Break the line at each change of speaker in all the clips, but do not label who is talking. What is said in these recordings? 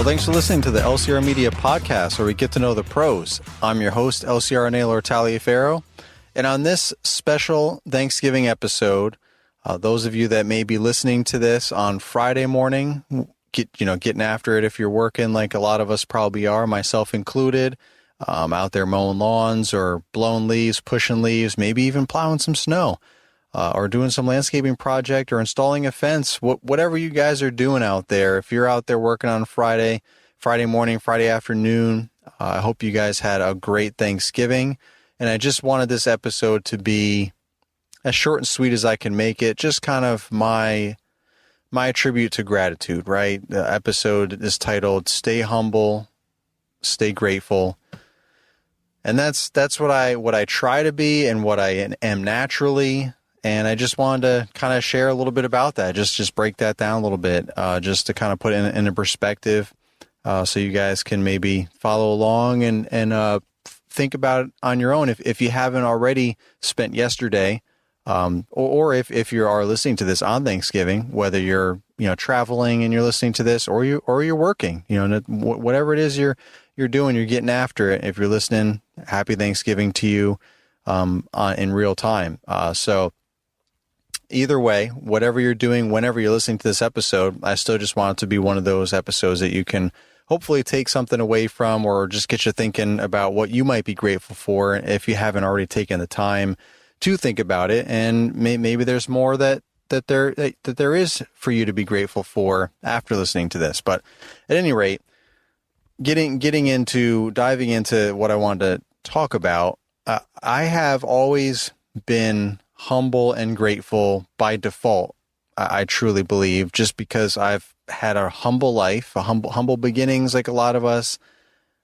thanks for listening to the LCR Media Podcast, where we get to know the pros. I'm your host, LCR Naylor Taliaferro, and on this special Thanksgiving episode, those of you that may be listening to this on Friday morning, getting after it if you're working like a lot of us probably are, myself included, out there mowing lawns or blowing leaves, pushing leaves, maybe even plowing some snow, or doing some landscaping project or installing a fence, whatever you guys are doing out there. If you're out there working on Friday morning, Friday afternoon, I hope you guys had a great Thanksgiving. And I just wanted this episode to be as short and sweet as I can make it. Just kind of my tribute to gratitude, right? The episode is titled "Stay Humble, Stay Grateful." And that's what I try to be and what I am naturally. And I just wanted to kind of share a little bit about that, just break that down a little bit, just to kind of put it in a perspective, so you guys can maybe follow along and think about it on your own. If you haven't already spent yesterday, or if you are listening to this on Thanksgiving, whether you're traveling and you're listening to this, or you're working, whatever it is you're doing, you're getting after it. If you're listening, happy Thanksgiving to you in real time. So either way, whatever you're doing, whenever you're listening to this episode, I still just want it to be one of those episodes that you can hopefully take something away from, or just get you thinking about what you might be grateful for if you haven't already taken the time to think about it. And maybe there's more that there is for you to be grateful for after listening to this. But at any rate, diving into what I wanted to talk about, I have always been humble and grateful by default. I truly believe, just because I've had a humble life, humble beginnings, like a lot of us,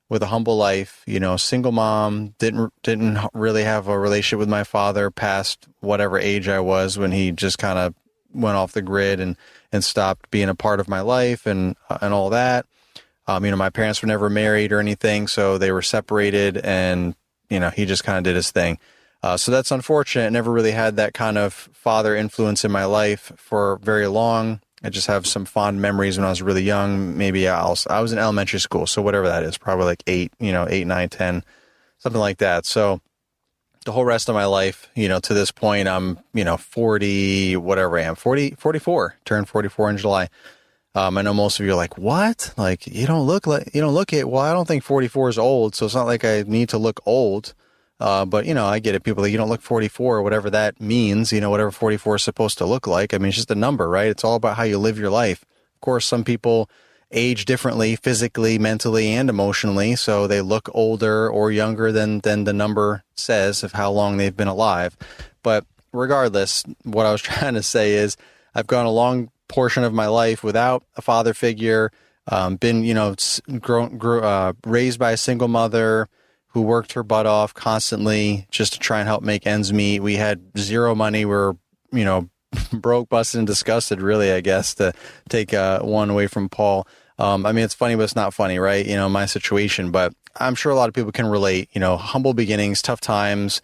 with a humble life. Single mom, didn't really have a relationship with my father past whatever age I was, when he just kind of went off the grid and stopped being a part of my life and all that. My parents were never married or anything, so they were separated, and he just kind of did his thing. So that's unfortunate. I never really had that kind of father influence in my life for very long. I just have some fond memories when I was really young. Maybe I was in elementary school, so whatever that is, probably like 8, 9, 10, something like that. So the whole rest of my life, to this point, I'm, 40, whatever I am, 44, turned 44 in July. I know most of you are like, what? Like, you don't look it. Well, I don't think 44 is old, so it's not like I need to look old. But I get it. People, you don't look 44, or whatever that means, whatever 44 is supposed to look like. I mean, it's just a number, right? It's all about how you live your life. Of course, some people age differently, physically, mentally, and emotionally. So they look older or younger than the number says of how long they've been alive. But regardless, what I was trying to say is I've gone a long portion of my life without a father figure, been, raised by a single mother who worked her butt off constantly just to try and help make ends meet. We had zero money. We were, broke, busted, and disgusted, really, I guess, to take one away from Paul. It's funny, but it's not funny, right? My situation, but I'm sure a lot of people can relate, humble beginnings, tough times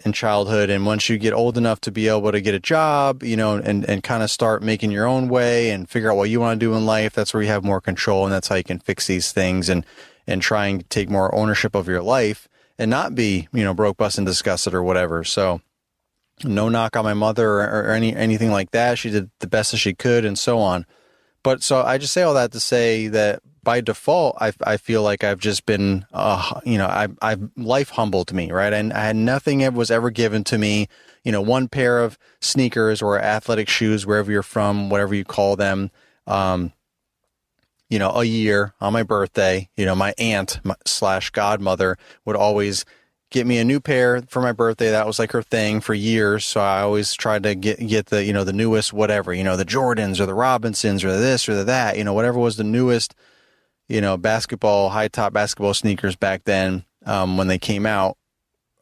in childhood. And once you get old enough to be able to get a job, and kind of start making your own way and figure out what you want to do in life, that's where you have more control. And that's how you can fix these things and trying to take more ownership of your life and not be, broke, busted, and disgusted or whatever. So no knock on my mother or anything like that. She did the best that she could and so on. But so I just say all that to say that by default, I feel like I've just been, I've life humbled me, right? And I had nothing that was ever given to me, one pair of sneakers or athletic shoes, wherever you're from, whatever you call them, a year on my birthday. My aunt / godmother would always get me a new pair for my birthday. That was like her thing for years. So I always tried to get the, the newest, whatever, the Jordans or the Robinsons or this or that, whatever was the newest, high top basketball sneakers back then, when they came out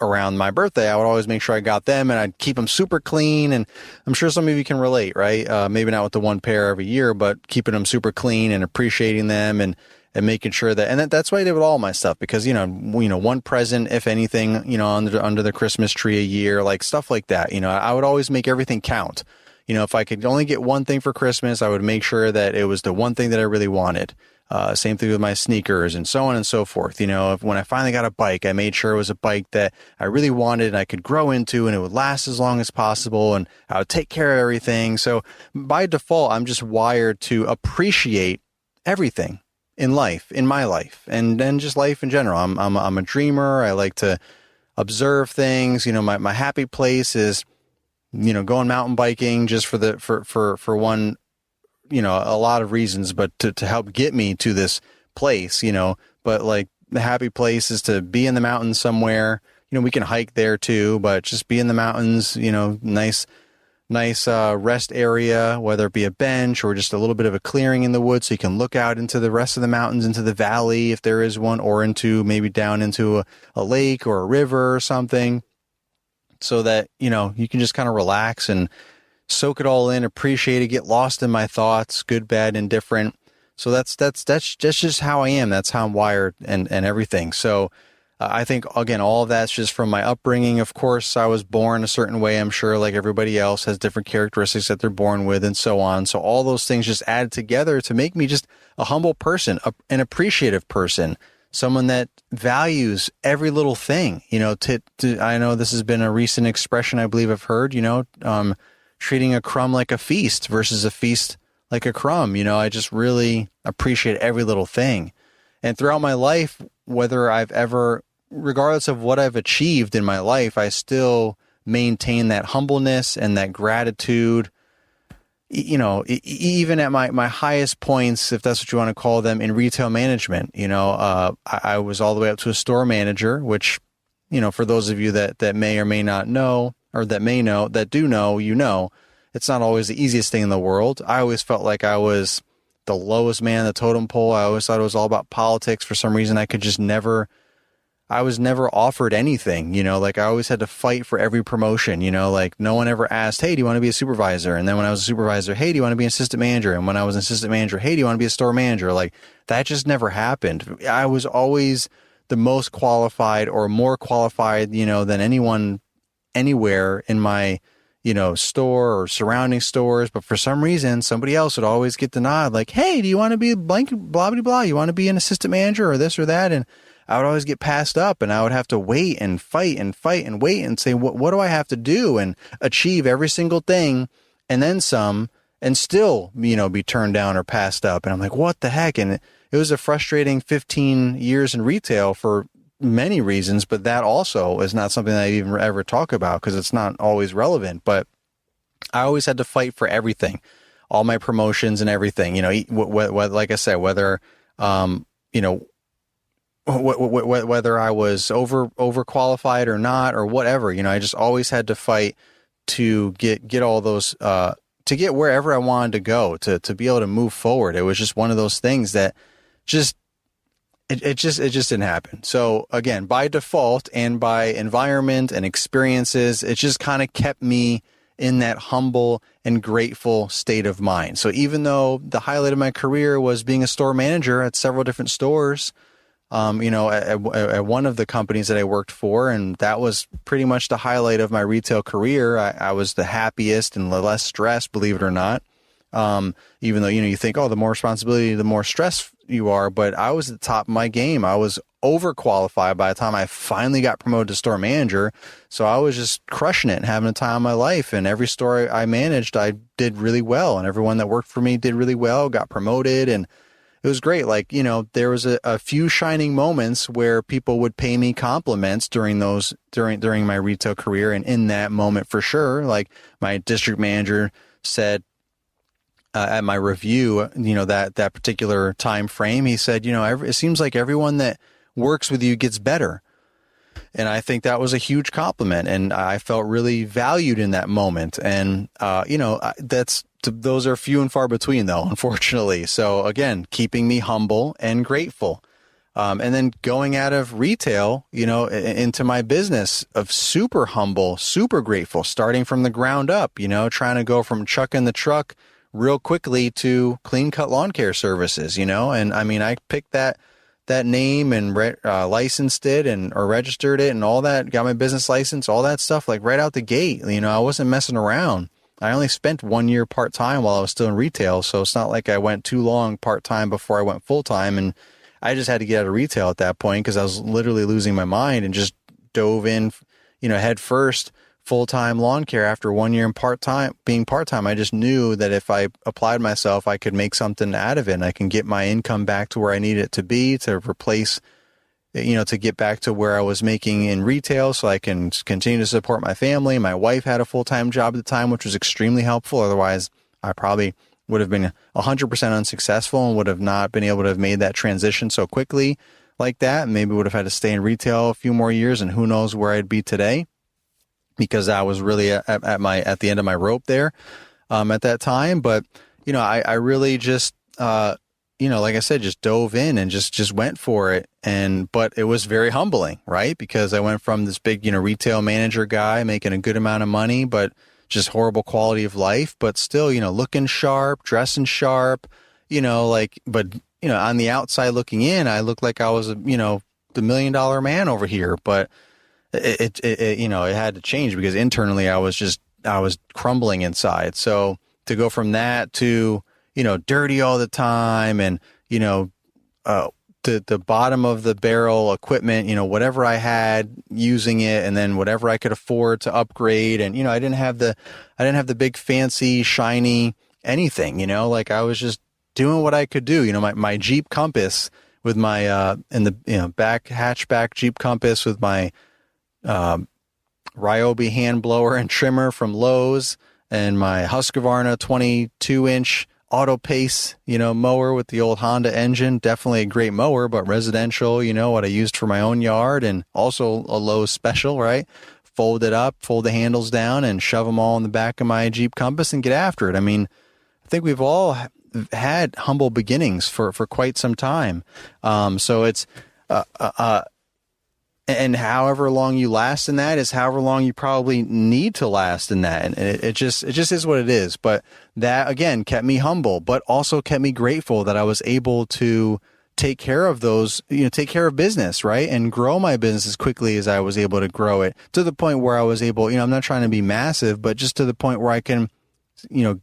around my birthday. I would always make sure I got them, and I'd keep them super clean. And I'm sure some of you can relate, right? Maybe not with the one pair every year, but keeping them super clean and appreciating them and making sure that, and that's why I did with all my stuff, because, one present, if anything, under the Christmas tree a year, like stuff like that, I would always make everything count. If I could only get one thing for Christmas, I would make sure that it was the one thing that I really wanted. Same thing with my sneakers and so on and so forth. When I finally got a bike, I made sure it was a bike that I really wanted and I could grow into and it would last as long as possible and I would take care of everything. So by default, I'm just wired to appreciate everything in life, in my life, and then just life in general. I'm a dreamer. I like to observe things. My happy place is, going mountain biking just for one, a lot of reasons, but to help get me to this place, but like the happy place is to be in the mountains somewhere. We can hike there too, but just be in the mountains, nice rest area, whether it be a bench or just a little bit of a clearing in the woods so you can look out into the rest of the mountains, into the valley if there is one, or maybe down into a lake or a river or something, so that, you can just kind of relax and soak it all in, appreciate it, get lost in my thoughts, good, bad, indifferent. So that's just how I am. That's how I'm wired and everything. So I think, again, all of that's just from my upbringing. Of course, I was born a certain way. I'm sure like everybody else has different characteristics that they're born with and so on. So all those things just add together to make me just a humble person, an appreciative person, someone that values every little thing. I know this has been a recent expression I believe I've heard, treating a crumb like a feast versus a feast like a crumb. I just really appreciate every little thing. And throughout my life, regardless of what I've achieved in my life, I still maintain that humbleness and that gratitude, even at my highest points, if that's what you want to call them, in retail management. I was all the way up to a store manager, which, for those of you that may or may not know, or that do know, it's not always the easiest thing in the world. I always felt like I was the lowest man on the totem pole. I always thought it was all about politics. For some reason, I was never offered anything, like I always had to fight for every promotion, like no one ever asked, hey, do you want to be a supervisor? And then when I was a supervisor, hey, do you want to be an assistant manager? And when I was an assistant manager, hey, do you want to be a store manager? Like that just never happened. I was always the most qualified or more qualified, than anyone anywhere in my, store or surrounding stores. But for some reason, somebody else would always get the nod like, hey, do you want to be blank, blah, blah, blah. You want to be an assistant manager or this or that? And I would always get passed up and I would have to wait and fight and wait and say, what do I have to do and achieve every single thing and then some and still, be turned down or passed up. And I'm like, what the heck? And it was a frustrating 15 years in retail for many reasons, but that also is not something that I even ever talk about because it's not always relevant. But I always had to fight for everything, all my promotions and everything, like I said, whether, whether I was overqualified or not, or whatever, I just always had to fight to get all those, to get wherever I wanted to go, to be able to move forward. It was just one of those things that it just didn't happen. So again, by default and by environment and experiences, it just kind of kept me in that humble and grateful state of mind. So even though the highlight of my career was being a store manager at several different stores, at one of the companies that I worked for, and that was pretty much the highlight of my retail career. I was the happiest and the less stressed, believe it or not. Even though, you think, oh, the more responsibility, the more stress you are. But I was at the top of my game. I was overqualified by the time I finally got promoted to store manager. So I was just crushing it and having a time of my life. And every store I managed, I did really well. And everyone that worked for me did really well, got promoted. And it was great. Like, there was a few shining moments where people would pay me compliments during my retail career. And in that moment, for sure, like my district manager said, at my review, that particular time frame, he said, it seems like everyone that works with you gets better. And I think that was a huge compliment. And I felt really valued in that moment. And, those are few and far between though, unfortunately. So again, keeping me humble and grateful. And then going out of retail, into my business of super humble, super grateful, starting from the ground up, trying to go from chucking the truck real quickly to clean cut lawn care services, and I mean, I picked that name and licensed it or registered it and all that, got my business license, all that stuff, like right out the gate. I wasn't messing around. I only spent 1 year part-time while I was still in retail. So it's not like I went too long part-time before I went full-time. And I just had to get out of retail at that point because I was literally losing my mind, and just dove in, head first, full-time lawn care after 1 year in being part-time. I just knew that if I applied myself, I could make something out of it, and I can get my income back to where I need it to be, to replace, to get back to where I was making in retail, so I can continue to support my family. My wife had a full-time job at the time, which was extremely helpful. Otherwise, I probably would have been 100% unsuccessful and would have not been able to have made that transition so quickly like that. And maybe would have had to stay in retail a few more years, and who knows where I'd be today, because I was really at the end of my rope there at that time. But, I really just, like I said, just dove in and just went for it. But it was very humbling, right? Because I went from this big, retail manager guy making a good amount of money, but just horrible quality of life, but still, looking sharp, dressing sharp, but on the outside looking in, I looked like I was, the $1 million man over here. But it had to change, because internally I was crumbling inside. So to go from that to, dirty all the time, and, the bottom of the barrel equipment, whatever I had, using it, and then whatever I could afford to upgrade. And, I didn't have the big fancy shiny anything, like I was just doing what I could do. My Jeep Compass with my, back hatchback Jeep Compass with my, Ryobi hand blower and trimmer from Lowe's, and my Husqvarna 22-inch auto pace, mower with the old Honda engine. Definitely a great mower, but residential, what I used for my own yard, and also a Lowe's special, right? Fold it up, fold the handles down, and shove them all in the back of my Jeep Compass and get after it. I mean, I think we've all had humble beginnings for quite some time. So it's, and however long you last in that is however long you probably need to last in that. And it just is what it is. But that, again, kept me humble, but also kept me grateful that I was able to take care of those, take care of business, right? And grow my business as quickly as I was able to grow it, to the point where I was able, I'm not trying to be massive, but just to the point where I can,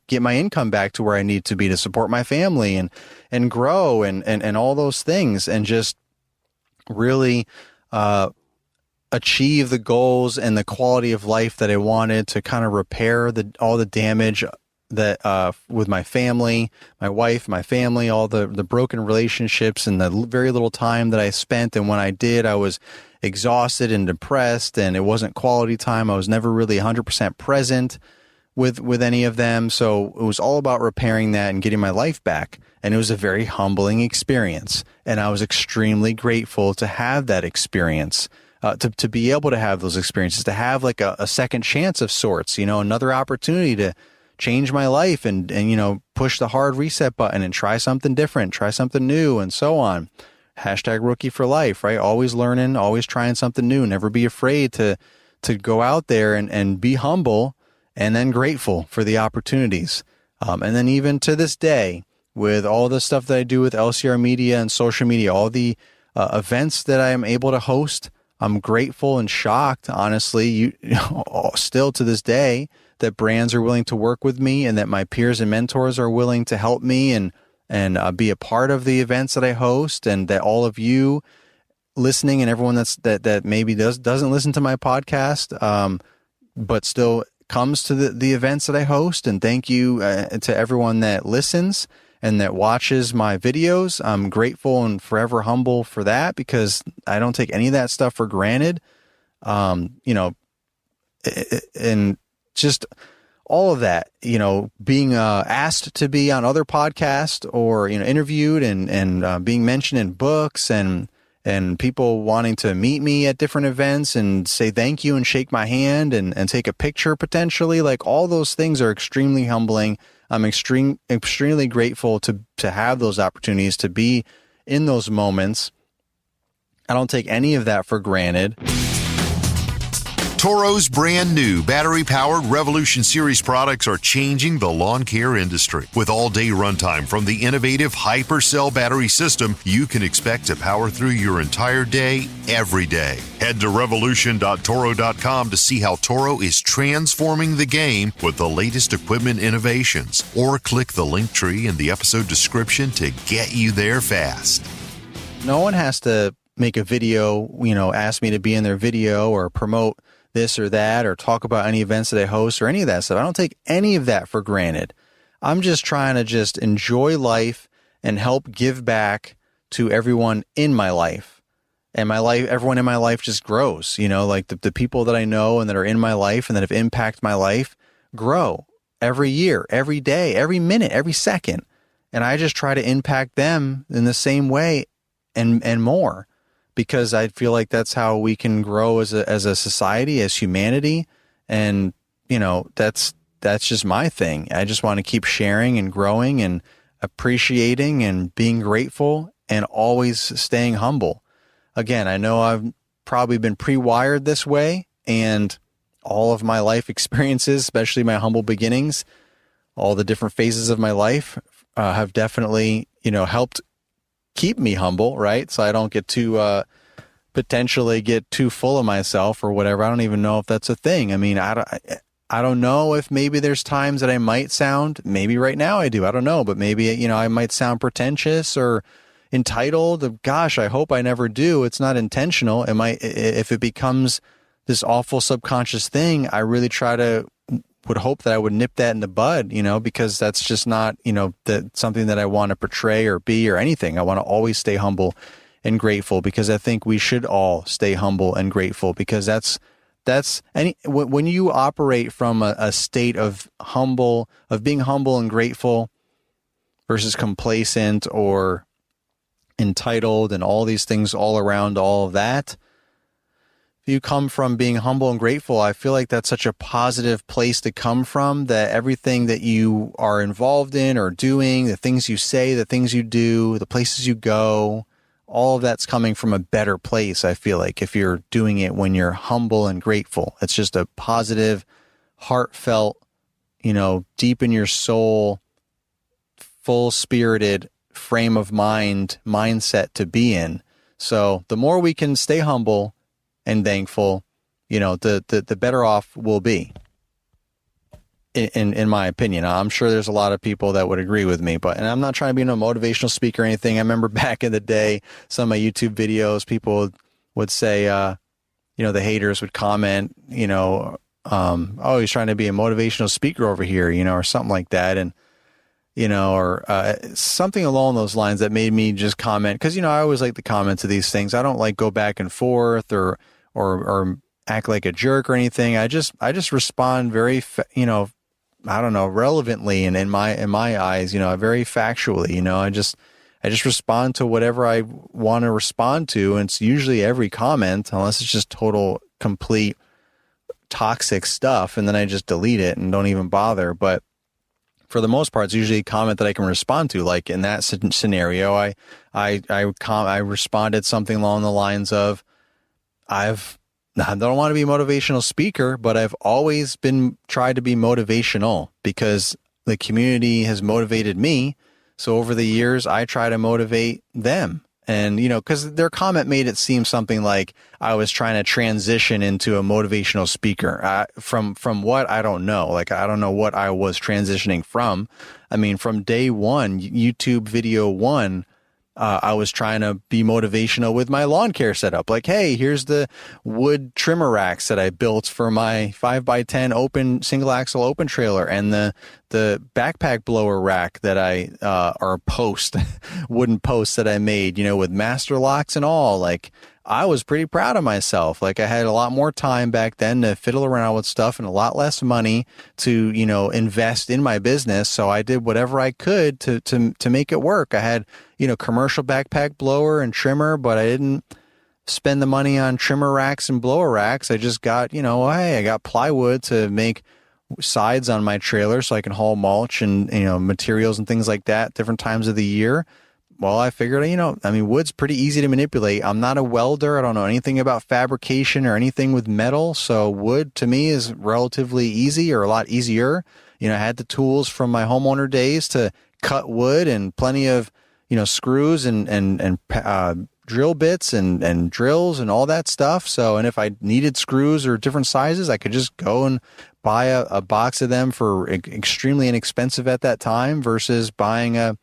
get my income back to where I need to be to support my family and grow and all those things, and just really, achieve the goals and the quality of life that I wanted, to kind of repair all the damage that with my family, my wife, my family, all the broken relationships, and the very little time that I spent. And when I did, I was exhausted and depressed, and it wasn't quality time. I was never really 100% present with any of them. So it was all about repairing that and getting my life back. And it was a very humbling experience. And I was extremely grateful to have that experience, to be able to have those experiences, to have like a second chance of sorts, another opportunity to change my life and push the hard reset button and try something different, try something new, and so on. #rookie for life, right? Always learning, always trying something new. Never be afraid to go out there and be humble, and then grateful for the opportunities. And then even to this day, with all the stuff that I do with LCR Media and social media, all the events that I am able to host, I'm grateful and shocked, honestly, still to this day, that brands are willing to work with me, and that my peers and mentors are willing to help me and be a part of the events that I host, and that all of you listening and everyone that maybe doesn't listen to my podcast, but still comes to the events that I host. And thank you to everyone that listens and that watches my videos. I'm grateful and forever humble for that, because I don't take any of that stuff for granted. And just all of that, being asked to be on other podcasts, or, interviewed and being mentioned in books, and people wanting to meet me at different events and say thank you and shake my hand and take a picture potentially. Like, all those things are extremely humbling. I'm extremely grateful to have those opportunities, to be in those moments. I don't take any of that for granted.
Toro's brand new battery-powered Revolution Series products are changing the lawn care industry. With all-day runtime from the innovative HyperCell battery system, you can expect to power through your entire day, every day. Head to revolution.toro.com to see how Toro is transforming the game with the latest equipment innovations, or click the link tree in the episode description to get you there fast.
No one has to make a video, ask me to be in their video or promote this or that or talk about any events that I host or any of that stuff. I don't take any of that for granted. I'm just trying to just enjoy life and help give back to everyone in my life. And my life, everyone in my life just grows, like the people that I know and that are in my life and that have impacted my life grow every year, every day, every minute, every second. And I just try to impact them in the same way and more, because I feel like that's how we can grow as a society, as humanity. And, that's just my thing. I just want to keep sharing and growing and appreciating and being grateful and always staying humble. Again, I know I've probably been pre-wired this way, and all of my life experiences, especially my humble beginnings, all the different phases of my life have definitely, helped keep me humble, right? So I don't get too, potentially get too full of myself or whatever. I don't even know if that's a thing. I mean, I don't know if maybe there's times that I might sound, maybe right now I do, I don't know, but maybe, I might sound pretentious or entitled. Gosh, I hope I never do. It's not intentional. If it becomes this awful subconscious thing, I really would hope that I would nip that in the bud, because that's just not, something that I want to portray or be or anything. I want to always stay humble and grateful, because I think we should all stay humble and grateful, because when you operate from a state of being humble and grateful versus complacent or entitled and all these things all around all of that. If you come from being humble and grateful, I feel like that's such a positive place to come from, that everything that you are involved in or doing, the things you say, the things you do, the places you go, all of that's coming from a better place. I feel like if you're doing it when you're humble and grateful, it's just a positive, heartfelt, deep in your soul, full spirited frame of mindset to be in. So the more we can stay humble and thankful, the better off we'll be. In my opinion, I'm sure there's a lot of people that would agree with me, and I'm not trying to be no motivational speaker or anything. I remember back in the day, some of my YouTube videos, people would say, the haters would comment, oh, he's trying to be a motivational speaker over here, or something like that. And, or something along those lines that made me just comment. Cause I always like the comments of these things. I don't like go back and forth or act like a jerk or anything. I just respond very, I don't know, relevantly and in my eyes, very factually, I just respond to whatever I want to respond to. And it's usually every comment, unless it's just total, complete toxic stuff. And then I just delete it and don't even bother. But for the most part, it's usually a comment that I can respond to. Like in that scenario, I responded something along the lines of, I don't want to be a motivational speaker, but I've always tried to be motivational because the community has motivated me. So over the years, I try to motivate them. And, because their comment made it seem something like I was trying to transition into a motivational speaker. From what, I don't know. Like, I don't know what I was transitioning from. I mean, from day one, YouTube video one, I was trying to be motivational with my lawn care setup. Like, hey, here's the wood trimmer racks that I built for my 5x10 open single axle open trailer, and the backpack blower rack that or wooden posts that I made, with master locks and all. Like, I was pretty proud of myself. Like, I had a lot more time back then to fiddle around with stuff and a lot less money to, invest in my business. So I did whatever I could to make it work. I had, commercial backpack blower and trimmer, but I didn't spend the money on trimmer racks and blower racks. I just got, hey, I got plywood to make sides on my trailer so I can haul mulch and, materials and things like that different times of the year. well, I figured, wood's pretty easy to manipulate. I'm not a welder. I don't know anything about fabrication or anything with metal. So wood to me is relatively easy, or a lot easier. I had the tools from my homeowner days to cut wood, and plenty of, screws and drill bits and drills and all that stuff. So, and if I needed screws or different sizes, I could just go and buy a box of them for extremely inexpensive at that time, versus buying a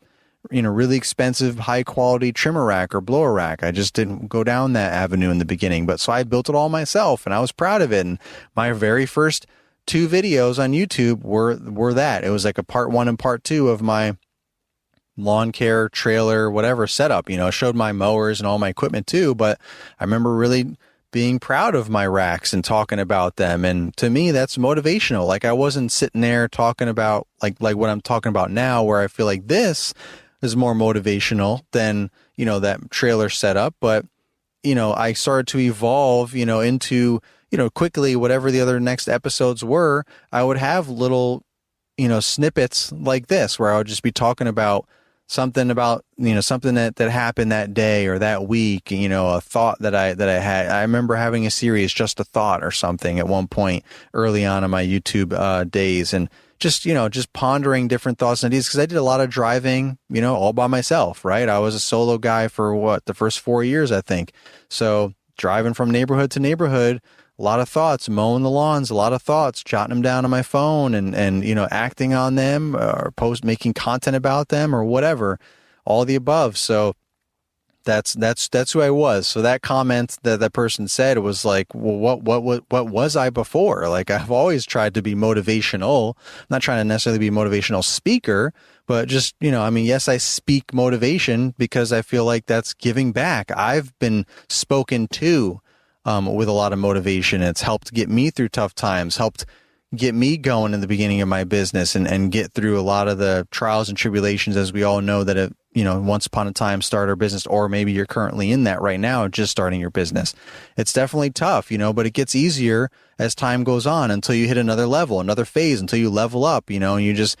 really expensive, high quality trimmer rack or blower rack. I just didn't go down that avenue in the beginning. But so I built it all myself, and I was proud of it. And my very first 2 videos on YouTube were that. It was like a part 1 and part 2 of my lawn care trailer, whatever setup. I showed my mowers and all my equipment too, but I remember really being proud of my racks and talking about them. And to me, that's motivational. Like, I wasn't sitting there talking about like what I'm talking about now, where I feel like this is more motivational than, that trailer setup. But, I started to evolve, into, quickly, whatever the other next episodes were, I would have little, snippets like this, where I would just be talking about something that happened that day or that week, a thought that I had. I remember having a series, Just a Thought or something, at one point early on in my YouTube days, and just pondering different thoughts and ideas, because I did a lot of driving, all by myself, right? I was a solo guy for the first 4 years, I think. So driving from neighborhood to neighborhood, a lot of thoughts, mowing the lawns, a lot of thoughts, jotting them down on my phone and acting on them, or making content about them, or whatever, all the above. So that's who I was. So that comment that person said was like, well, what was I before? Like, I've always tried to be motivational. I'm not trying to necessarily be a motivational speaker, but just, yes, I speak motivation because I feel like that's giving back. I've been spoken to with a lot of motivation. It's helped get me through tough times, helped get me going in the beginning of my business, and get through a lot of the trials and tribulations, as we all know, that have, once upon a time started our business, or maybe you're currently in that right now, just starting your business. It's definitely tough, but it gets easier as time goes on, until you hit another level, another phase, until you level up, and you just,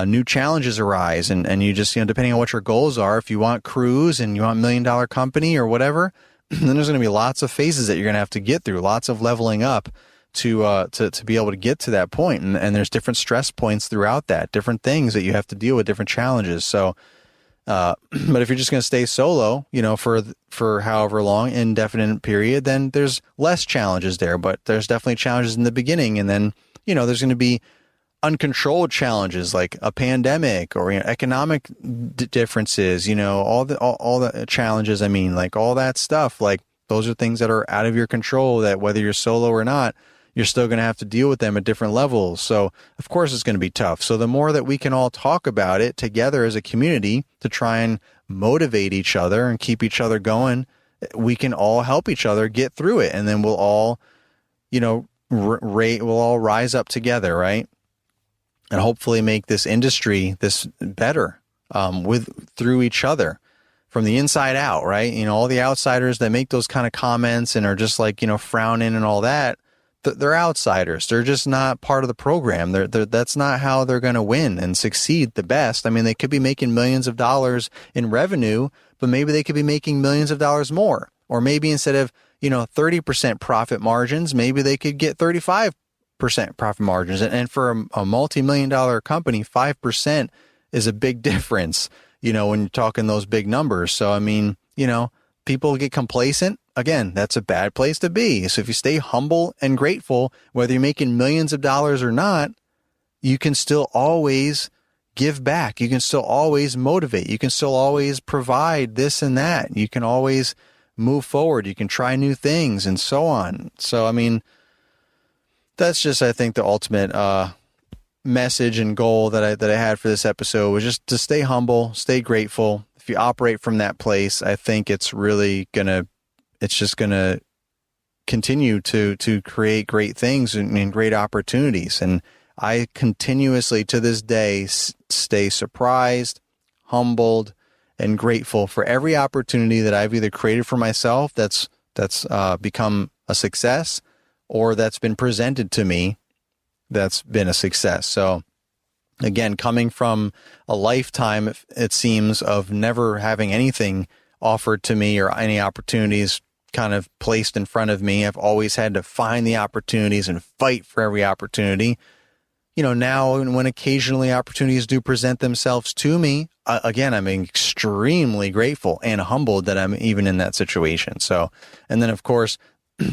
new challenges arise, and you just, depending on what your goals are, if you want cruise and you want $1 million company or whatever, then there's going to be lots of phases that you're going to have to get through, lots of leveling up to be able to get to that point. And there's different stress points throughout that, different things that you have to deal with, different challenges. So, but if you're just going to stay solo, for however long, indefinite period, then there's less challenges there, but there's definitely challenges in the beginning. And then, there's going to be uncontrolled challenges like a pandemic or economic differences, all the challenges. I mean, like all that stuff, like those are things that are out of your control, that whether you're solo or not, you're still going to have to deal with them at different levels. So of course it's going to be tough. So the more that we can all talk about it together as a community to try and motivate each other and keep each other going, we can all help each other get through it. And then we'll all, we'll all rise up together, right? And hopefully make this industry this better through each other from the inside out, right? All the outsiders that make those kind of comments and are just like, frowning and all that, they're outsiders. They're just not part of the program. That's not how they're going to win and succeed the best. I mean, they could be making millions of dollars in revenue, but maybe they could be making millions of dollars more. Or maybe instead of, 30% profit margins, maybe they could get 35% profit margins. And for a multi-million-dollar company, 5% is a big difference, when you're talking those big numbers. So, I mean, people get complacent. Again, that's a bad place to be. So if you stay humble and grateful, whether you're making millions of dollars or not, you can still always give back. You can still always motivate. You can still always provide this and that. You can always move forward. You can try new things and so on. So, I mean, that's just, I think, the ultimate message and goal that I had for this episode was just to stay humble, stay grateful. If you operate from that place, I think it's just gonna continue to create great things and great opportunities. And I continuously to this day stay surprised, humbled, and grateful for every opportunity that I've either created for myself that's become a success, or that's been presented to me that's been a success. So Again, coming from a lifetime, it seems, of never having anything offered to me or any opportunities kind of placed in front of me. I've always had to find the opportunities and fight for every opportunity. Now when occasionally opportunities do present themselves to me, again, I'm extremely grateful and humbled that I'm even in that situation. So, and then of course,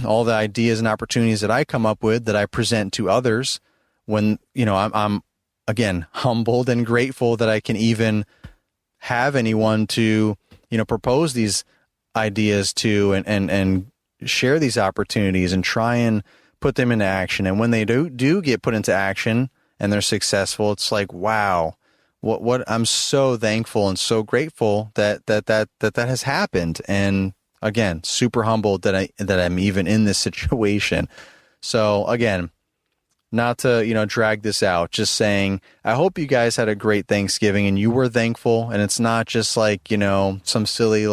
all the ideas and opportunities that I come up with that I present to others when, I'm again, humbled and grateful that I can even have anyone to, propose these ideas to and share these opportunities and try and put them into action. And when they do get put into action and they're successful, it's like, wow, what I'm so thankful and so grateful that has happened. And again, super humbled that I'm even in this situation. So again, not to, drag this out, just saying, I hope you guys had a great Thanksgiving and you were thankful. And it's not just like, some silly,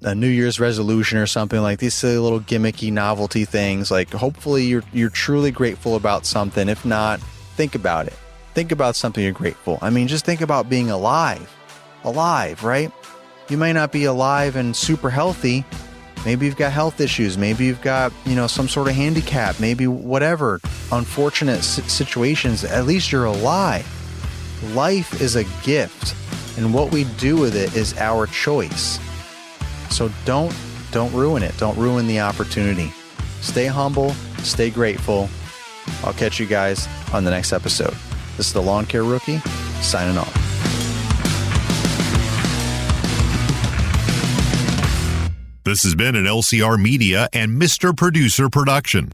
a New Year's resolution or something, like these silly little gimmicky novelty things. Like, hopefully you're truly grateful about something. If not, think about it. Think about something you're grateful. I mean, just think about being alive, right? You may not be alive and super healthy. Maybe you've got health issues. Maybe you've got, some sort of handicap, maybe whatever unfortunate situations. At least you're alive. Life is a gift, and what we do with it is our choice. So don't ruin it. Don't ruin the opportunity. Stay humble, stay grateful. I'll catch you guys on the next episode. This is the Lawn Care Rookie, signing off.
This has been an LCR Media and Mr. Producer production.